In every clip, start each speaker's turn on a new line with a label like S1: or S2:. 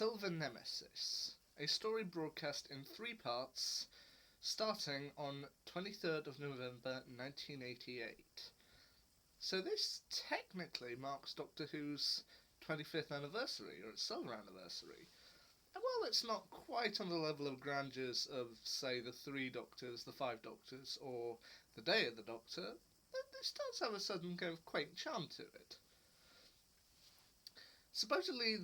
S1: Silver Nemesis, a story broadcast in 3 parts, starting on 23rd of November 1988. So this technically marks Doctor Who's 25th anniversary, or its silver anniversary. And while it's not quite on the level of grandeurs of, say, the Three Doctors, the Five Doctors, or the Day of the Doctor, this does have a certain kind of quaint charm to it. Supposedly,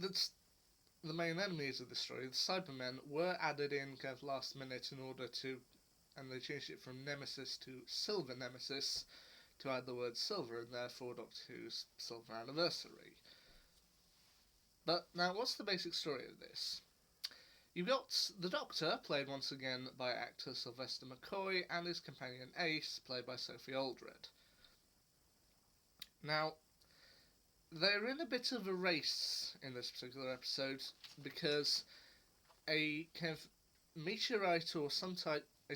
S1: the main enemies of the story, the Cybermen, were added in kind of last minute in order to, and they changed it from Nemesis to Silver Nemesis to add the word silver in there for Doctor Who's silver anniversary. But now, what's the basic story of this? You've got the Doctor, played once again by actor Sylvester McCoy, and his companion Ace, played by Sophie Aldred. Now, they're in a bit of a race in this particular episode because a kind of meteorite or some type, a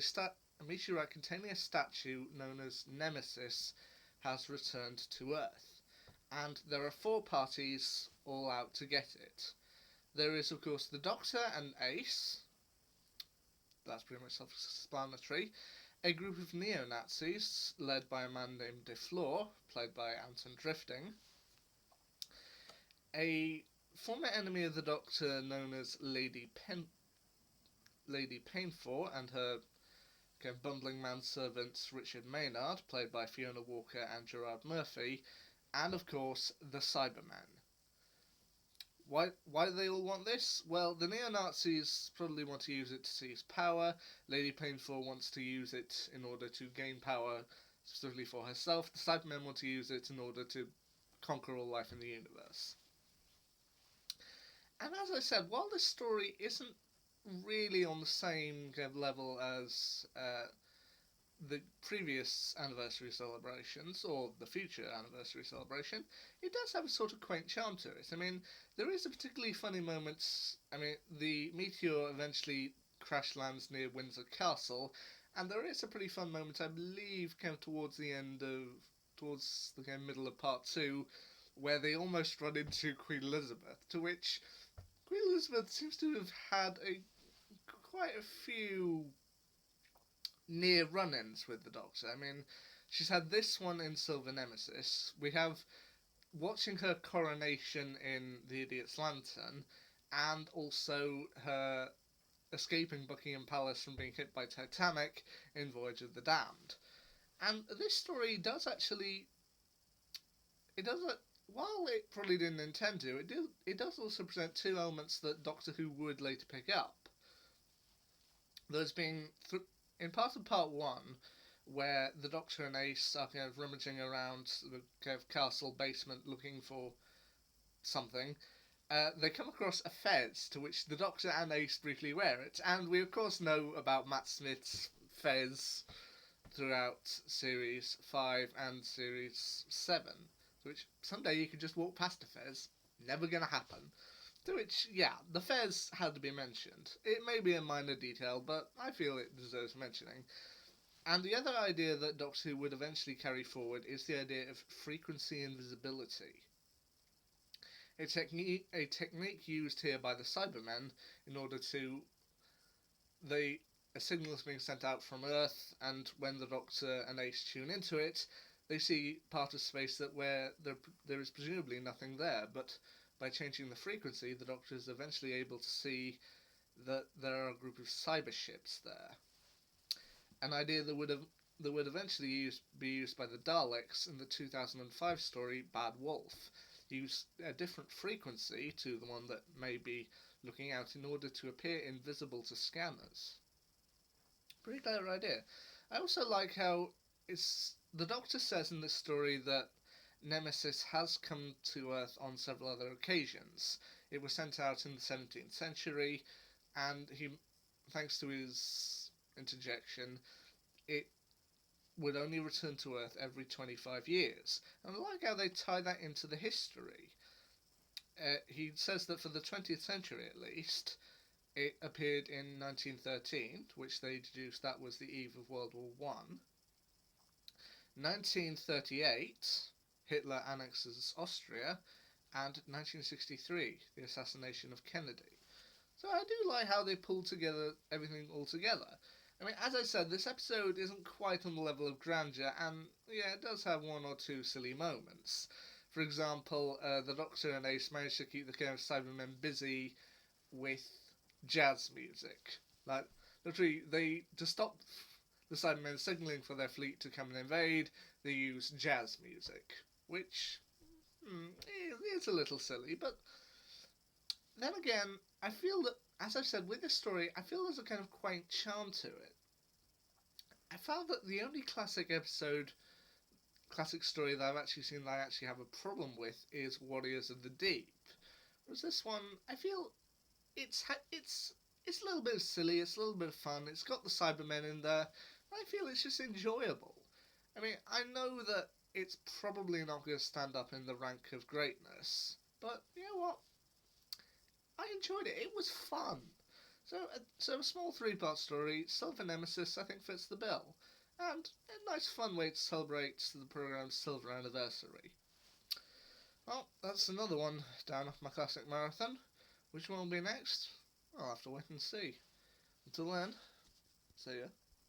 S1: meteorite containing a statue known as Nemesis has returned to Earth, and there are 4 parties all out to get it. There is, of course, the Doctor and Ace. That's pretty much self-explanatory. A group of neo-Nazis, led by a man named DeFleur, played by Anton Drifting. A former enemy of the Doctor known as Lady Painful, and her kind of bumbling manservant Richard Maynard, played by Fiona Walker and Gerard Murphy. And, of course, the Cybermen. Why do they all want this? Well, the neo-Nazis probably want to use it to seize power. Lady Painful wants to use it in order to gain power, specifically for herself. The Cybermen want to use it in order to conquer all life in the universe. And as I said, while this story isn't really on the same kind of level as the previous anniversary celebrations, or the future anniversary celebration, it does have a sort of quaint charm to it. I mean, there is a particularly funny moment. I mean, the meteor eventually crash lands near Windsor Castle, and there is a pretty fun moment, I believe, kind of towards the kind of middle of part 2, where they almost run into Queen Elizabeth, to which Queen Elizabeth seems to have had quite a few near run-ins with the Doctor. I mean, she's had this one in Silver Nemesis. We have watching her coronation in The Idiot's Lantern, and also her escaping Buckingham Palace from being hit by Titanic in Voyage of the Damned. And this story does actually... while it probably didn't intend to, it does also present 2 elements that Doctor Who would later pick up. There's been... in part of part 1, where the Doctor and Ace are kind of rummaging around the kind of castle basement looking for something, they come across a fez, to which the Doctor and Ace briefly wear it, and we of course know about Matt Smith's fez throughout Series 5 and Series 7, to which someday you could just walk past a fez. Never gonna happen. To which, yeah, the fez had to be mentioned. It may be a minor detail, but I feel it deserves mentioning. And the other idea that Doctor Who would eventually carry forward is the idea of frequency invisibility. A technique used here by the Cybermen in order to... a signal is being sent out from Earth, and when the Doctor and Ace tune into it, they see part of space where there is presumably nothing there, but by changing the frequency, the Doctor is eventually able to see that there are a group of cyber ships there. An idea that would eventually be used by the Daleks in the 2005 story Bad Wolf. Use a different frequency to the one that may be looking out in order to appear invisible to scanners. Pretty clever idea. I also like how the Doctor says in this story that Nemesis has come to Earth on several other occasions. It was sent out in the 17th century, and thanks to his interjection, it would only return to Earth every 25 years. And I like how they tie that into the history. He says that for the 20th century at least, it appeared in 1913, which they deduced that was the eve of World War I. 1938, Hitler annexes Austria, and 1963, the assassination of Kennedy. So I do like how they pull together everything all together. I mean, as I said, this episode isn't quite on the level of grandeur, and yeah, it does have one or two silly moments. For example, the Doctor and Ace manage to keep the kind of Cybermen busy with jazz music. Like, literally, to stop the Cybermen signaling for their fleet to come and invade, they use jazz music, which is a little silly, but then again, I feel that, as I've said, with this story, I feel there's a kind of quaint charm to it. I found that the only classic story that I've actually seen that I actually have a problem with is Warriors of the Deep. Whereas this one, I feel it's a little bit silly, it's a little bit of fun, it's got the Cybermen in there, and I feel it's just enjoyable. I mean, I know that it's probably not going to stand up in the rank of greatness, but you know what? I enjoyed it. It was fun. So a small three-part story, Silver Nemesis, I think fits the bill, and a nice fun way to celebrate the programme's silver anniversary. Well, that's another one down off my classic marathon. Which one will be next? I'll have to wait and see. Until then, see ya.